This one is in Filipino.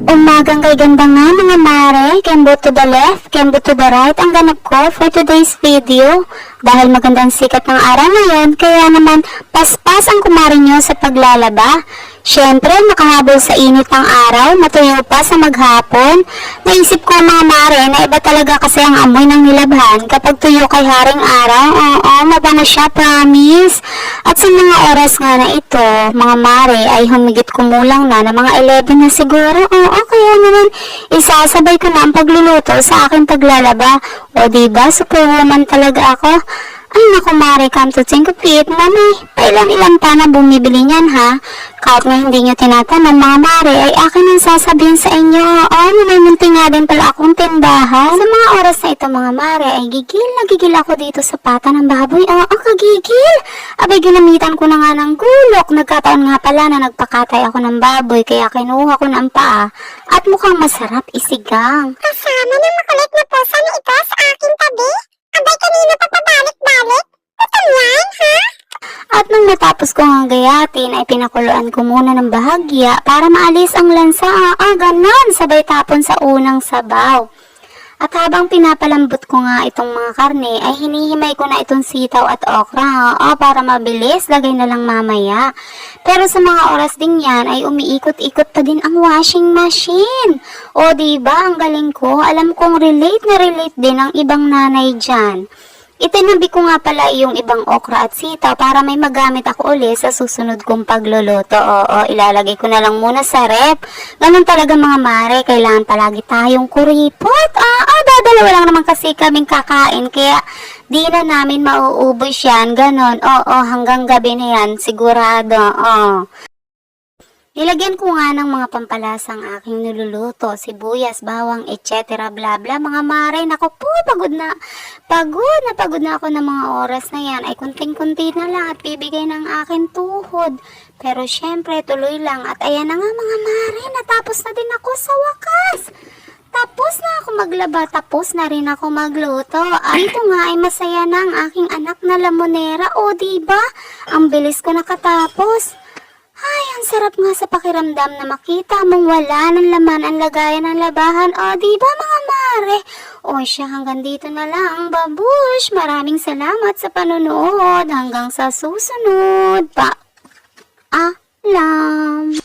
Umagang kay ganda nga mga mare, kembo to the left, kembo to the right ang ganap ko for today's video. Dahil magandang sikat ng araw ngayon, kaya naman paspas ang kumari nyo sa paglalaba. Siyempre, makahabol sa init ng araw, matuyo pa sa maghapon. Naisip ko mga mare na iba talaga kasi ang amoy ng nilabhan kapag tuyo kay haring araw. Oo, mabango siya, promise. At sa mga oras nga na ito, mga mare ay humigit kumulang na mga 11 na siguro. Oo, kaya naman isasabay ko na ang pagluluto sa aking paglalaba. O diba, superwoman talaga ako. Ay naku mare, come to think of it, mami, pailan-ilan pa na bumibili niyan ha? Kahit nga hindi nyo tinatanong mga mare, ay akin ang sasabihin sa inyo. May munti nga din pala akong tindahan. Sa mga oras na ito mga mare, ay gigil ako dito sa pata ng baboy. Kagigil! Abay, ginamitan ko na nga ng gulok. Nagkataon nga pala na nagpakatay ako ng baboy, kaya kinuha ko ng paa. At mukhang masarap isigang. Kasama ng makulit na pusa na ito sa aking tabi? Abay, kanina pa pabalik-balik? Gutom yan, ha? At nung natapos ko ang gayatin, ay pinakuluan ko muna ng bahagya para maalis ang lansa. Ganon, sabay tapon sa unang sabaw. At habang pinapalambot ko nga itong mga karne, ay hinihimay ko na itong sitaw at okra. Para mabilis, lagay na lang mamaya. Pero sa mga oras din yan, ay umiikot-ikot pa din ang washing machine. O diba, ang galing ko, alam kong relate na relate din ang ibang nanay dyan. Itinabi ko nga pala yung ibang okra at sitaw para may magamit ako ulit sa susunod kong pagluluto. Ilalagay ko na lang muna sa rep. Ganun talaga mga mare, kailangan palagi tayong kuripot. Dadalawa lang naman kasi kaming kakain, kaya di na namin mauubos yan. Ganon, hanggang gabi na yan, sigurado, Nilagyan ko nga ng mga pampalasang aking niluluto, sibuyas, bawang, etc. bla bla. Mga mare, naku po, pagod na ako ng mga oras na yan. Ay kunting-kunti na lang at bibigay ng aking tuhod. Pero syempre, tuloy lang. At ayan na nga mga mare, natapos na din ako sa wakas. Tapos na ako maglaba, tapos na rin ako magluto. Ito nga ay masaya na ang aking anak na lamonera. O diba? Ang bilis ko nakatapos. Ay, ang sarap nga sa pakiramdam na makita mong wala ng laman ang lagayan ng labahan. Diba mga mare? Siya, hanggang dito na lang, babush. Maraming salamat sa panonood. Hanggang sa susunod. Paalam.